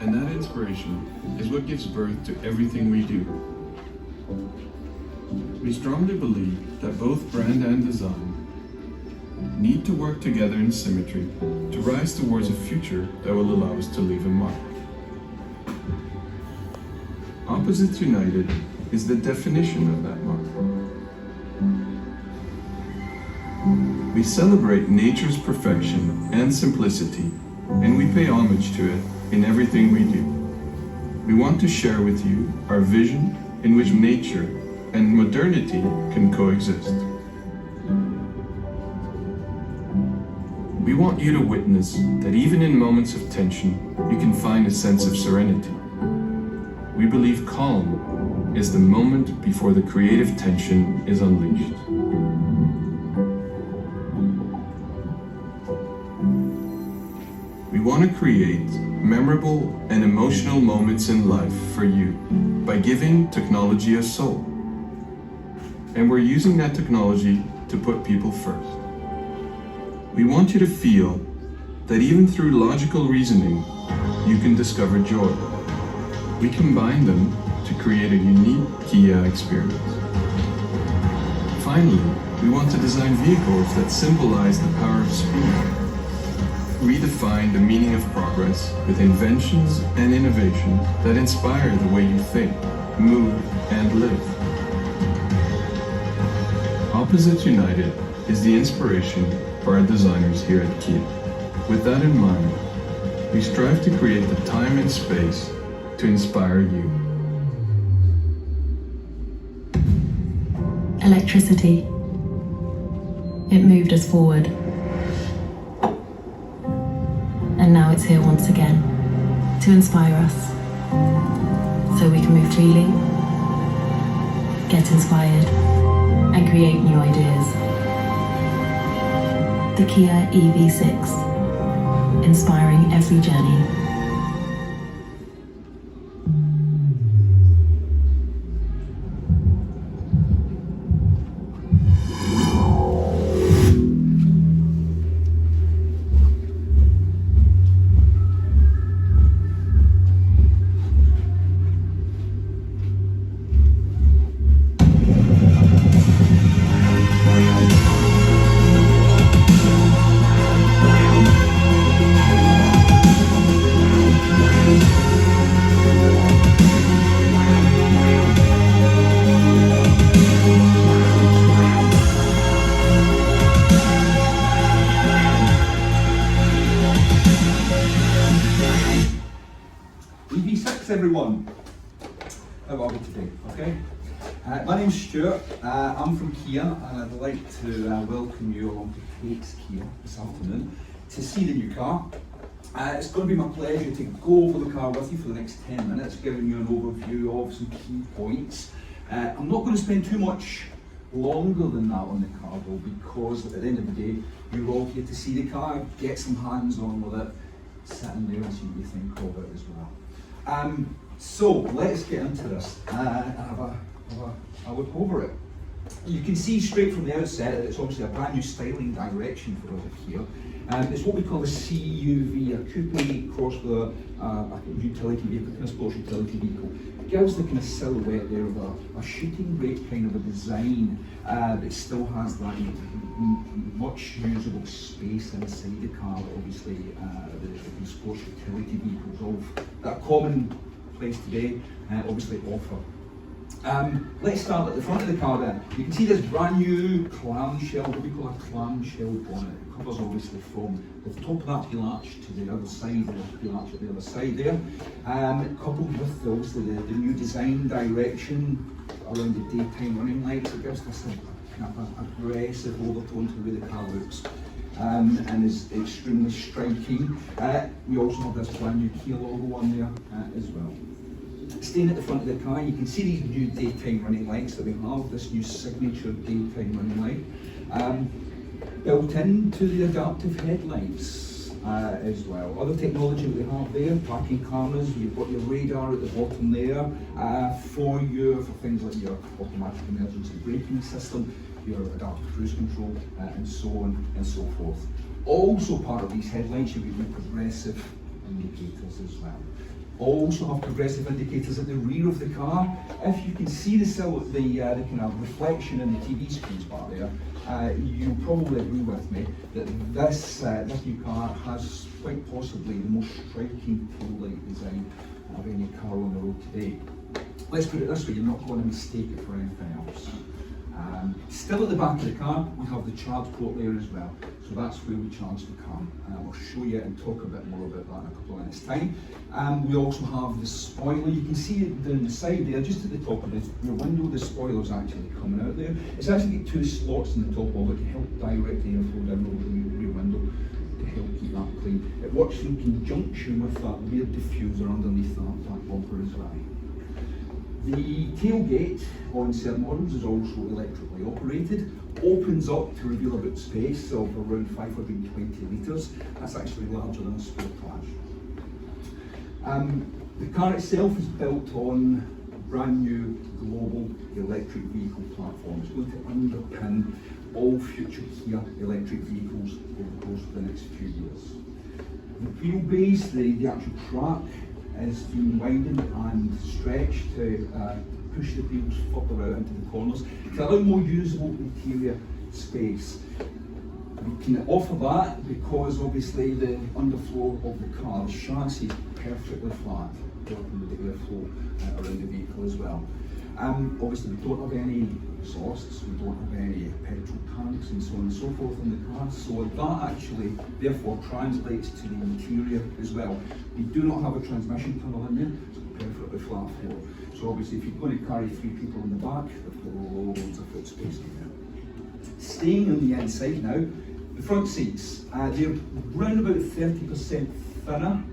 And that inspiration is what gives birth to everything we do. We strongly believe that both brand and design need to work together in symmetry to rise towards a future that will allow us to leave a mark. Opposites United is the definition of that mark. We celebrate nature's perfection and simplicity, and we pay homage to it in everything we do. We want to share with you our vision in which nature and modernity can coexist. We want you to witness that even in moments of tension, you can find a sense of serenity. We believe calm is the moment before the creative tension is unleashed. We want to create memorable and emotional moments in life for you by giving technology a soul. And we're using that technology to put people first. We want you to feel that even through logical reasoning, you can discover joy. We combine them to create a unique Kia experience. Finally, we want to design vehicles that symbolize the power of speed. Redefine the meaning of progress with inventions and innovations that inspire the way you think, move, and live. Opposites United is the inspiration for our designers here at Kia. With that in mind, we strive to create the time and space to inspire you. Electricity. It moved us forward. And now it's here once again to inspire us so we can move freely, get inspired, and create new ideas. The Kia EV6, inspiring every journey. Everyone, how are we today? Okay, my name's Stuart. I'm from Kia, and I'd like to welcome you along to Kate's Kia this afternoon to see the new car. It's going to be my pleasure to go over the car with you for the next 10 minutes, giving you an overview of some key points. I'm not going to spend too much longer than that on the car though, because at the end of the day, you're all here to see the car, get some hands on with it, sit in there and see what you think of it as well. So let's get into this and have a look over it. You can see straight from the outset that it's obviously a brand new styling direction for us here. It's what we call a CUV, a coupe cross with a utility vehicle, a sports utility vehicle. It gives the kind of silhouette there of a shooting brake kind of a design that still has that much usable space inside the car. Obviously, the sports utility vehicles of that common place today obviously offer. Let's start at the front of the car then. You can see this brand new clamshell, what we call a clamshell bonnet. It covers obviously from the top of that wheel arch to the other side, the wheel arch at the other side there. Coupled with obviously the new design direction around the daytime running lights, it gives this a kind of aggressive overtone to the way the car looks. And is extremely striking. We also have this brand new Kia logo on there as well. Staying at the front of the car, you can see these new daytime running lights that we have, this new signature daytime running light. Built into the adaptive headlights as well. Other technology that we have there, parking cameras, you've got your radar at the bottom there for things like your automatic emergency braking system, your adaptive cruise control, and so on and so forth. Also part of these headlights, you've got your progressive indicators as well. Also have progressive indicators at the rear of the car. If you can see the kind of reflection in the TV screens back there, you'll probably agree with me that this new car has quite possibly the most striking taillight design of any car on the road today. Let's put it this way, you're not going to mistake it for anything else. Still at the back of the car, we have the charge port there as well. So that's where we charge the car. I'll show you and talk a bit more about that in a couple of minutes' time. We also have the spoiler. You can see it down the side there, just at the top of your window, the spoiler's actually coming out there. It's actually got two slots in the top of it to help direct the airflow down over the rear window to help keep that clean. It works in conjunction with that rear diffuser underneath that bumper as well. The tailgate on certain models is also electrically operated, opens up to reveal a boot space of around 520 litres. That's actually larger than a sport class. The car itself is built on a brand new global electric vehicle platform. It's going to underpin all future Kia electric vehicles over the course of the next few years. The wheelbase, the actual track, is being widened and stretched to push the wheels further out into the corners to allow more usable interior space. We can offer that because obviously the underfloor of the car, the chassis, is perfectly flat, helping the airflow around the vehicle as well. Obviously we don't have any exhausts, we don't have any petrol tanks and so on and so forth in the car, so that actually therefore translates to the interior as well. We do not have a transmission tunnel in there, it's a perfectly flat floor. So obviously if you're going to carry 3 people in the back, there's loads of foot space in there. Staying on the inside now, the front seats, they're around about 30% thinner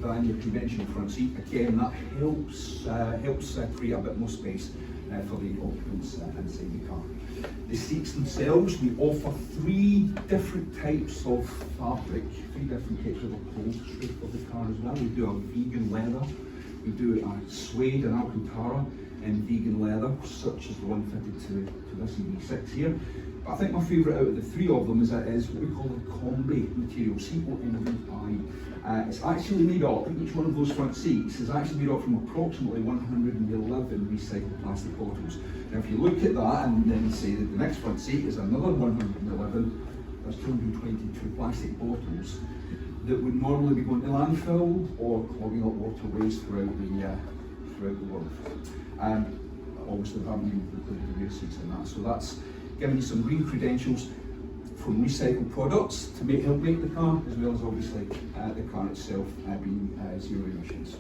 than your conventional front seat. Again, that helps create a bit more space for the occupants inside the car. The seats themselves, we offer 3 different types of fabric, 3 different types of upholstery for the car as well. We do a vegan leather, we do a suede and Alcantara and vegan leather, such as the one fitted to this EV6 here. But I think my favourite out of the 3 of them is what we call the combi material, C-O-M-B-I. It's actually made up, each one of those front seats is actually made up from approximately 111 recycled plastic bottles. Now if you look at that and then say that the next front seat is another 111, there's 222 plastic bottles that would normally be going to landfill or clogging up waterways throughout the world. Obviously we haven't even included the rear seats in that, so that's giving you some green credentials from recycled products to help make the car, as well as obviously the car itself being zero emissions.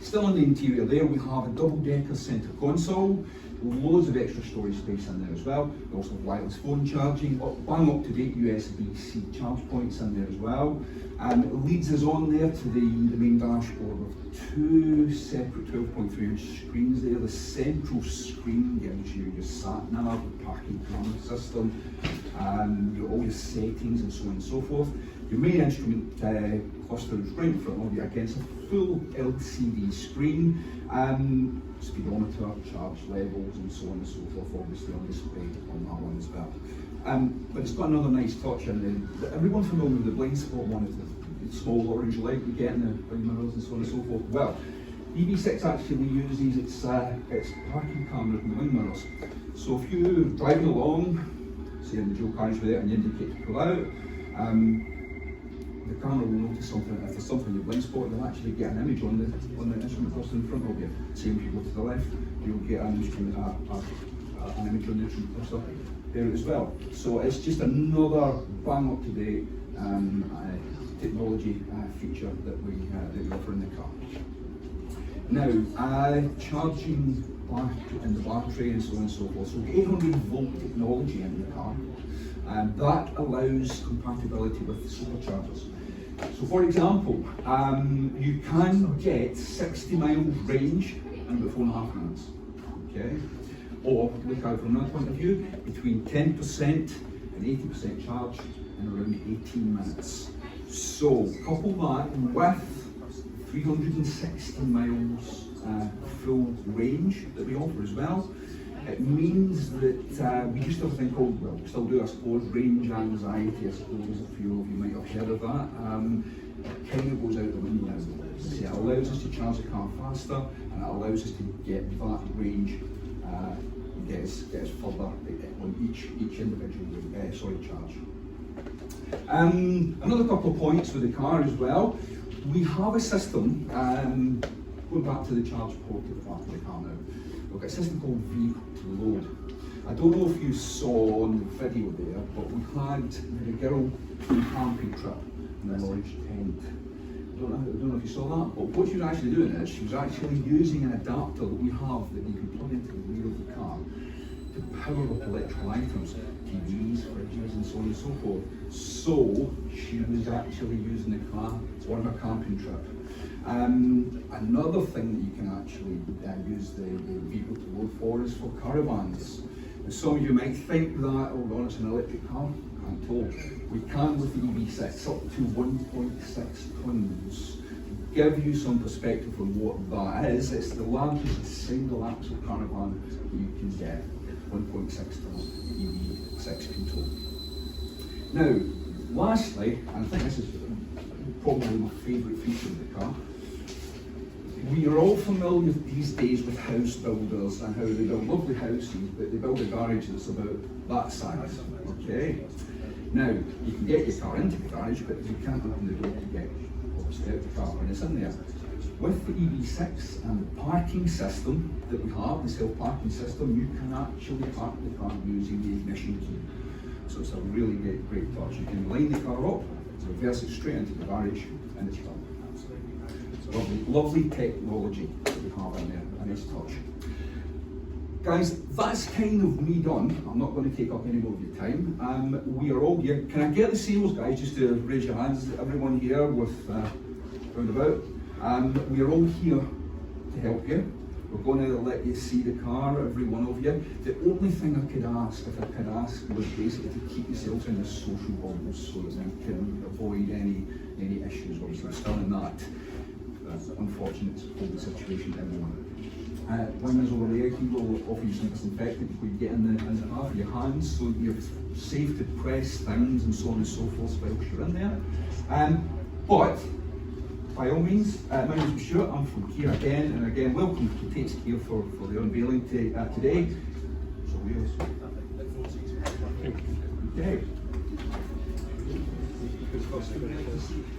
Still on the interior there, we have a double-decker centre console, loads of extra storage space in there as well. We also have wireless phone charging, bang up-to-date USB-C charge points in there as well. It leads us on there to the main dashboard with 2 separate 12.3-inch screens there. The central screen gives you your sat-nav, the parking camera system, all your settings and so on and so forth. Your main instrument cluster is right in front of you, against a full LCD screen, speedometer, charge levels and so on and so forth, obviously on display on that one as well. But it's got another nice touch in there. Everyone familiar with the blind spot monitor, the small orange light we get in the blind mirrors and so on and so forth? Well, EV6 actually uses its parking cameras and wing mirrors. So if you're driving along, say in the dual carriageway there, and you indicate to pull out, the camera will notice something. If there's something in your blind spot, you'll actually get an image on the instrument cluster in front of you. Same if you go to the left, you'll get an instrument, an image on the instrument cluster there as well. So it's just another bang up to date technology feature that we offer in the car. Now, charging back in the battery and so on and so forth. So 800 volt technology in the car, and that allows compatibility with superchargers. So for example, you can get 60 miles range in about 4.5 minutes, okay? Or look at it from another point of view, between 10% and 80% charge in around 18 minutes. So couple that with 360 miles full range that we offer as well. It means that we used to have a thing called, well, we still do I suppose, range anxiety. I suppose a few of you might have heard of that. It kind of goes out the window now. See, it allows allows us to charge the car faster, and it allows us to get that range, get us further on each individual charge. Another couple of points with the car as well. We have a system, going back to the charge port at the back of the car now, we've got a system called vehicle to load. I don't know if you saw on the video there, but we had a girl on a camping trip in the lodge tent. I don't know if you saw that, but what she was actually doing is she was actually using an adapter that we have that you can plug into the rear of the car to power up electrical items, TVs, fridges and so on and so forth. So she was actually using the car on her camping trip. Another thing that you can actually use the vehicle to load for is for caravans. And some of you might think that, oh God, it's an electric car. I'm told we can with the EV6 up to 1.6 tons. To give you some perspective on what that is, it's the largest single axle caravan that you can get. 1.6 ton EV6 can tow. Now, lastly, and I think this is probably my favourite feature of the car, we are all familiar these days with house builders and how they build lovely houses, but they build a garage that's about that size. Okay. Now, you can get your car into the garage, but you can't open the door to get obviously out the car when it's in there. With the EV6 and the parking system that we have, the self-parking system, you can actually park the car using the ignition key. So it's a really great touch. You can line the car up, reverse it straight into the garage, and it's done. Lovely technology that we have in there, a nice touch. Guys, that's kind of me done. I'm not going to take up any more of your time. We are all here. Can I get the sales guys just to raise your hands? Everyone here with roundabout. We are all here to help you. We're going to let you see the car, every one of you. The only thing I could ask, if I could ask, was basically to keep yourselves in the social bubbles so that we can avoid any issues. Obviously, we're still in that unfortunate COVID situation at the moment. When there's over there, he will offer you some disinfectant before you get in the car for your hands, so you're safe to press things and so on and so forth whilst you're in there. But by all means, my name is Stuart. I'm from Kia again, and again, welcome to Tailgate here for the unveiling today. So we okay.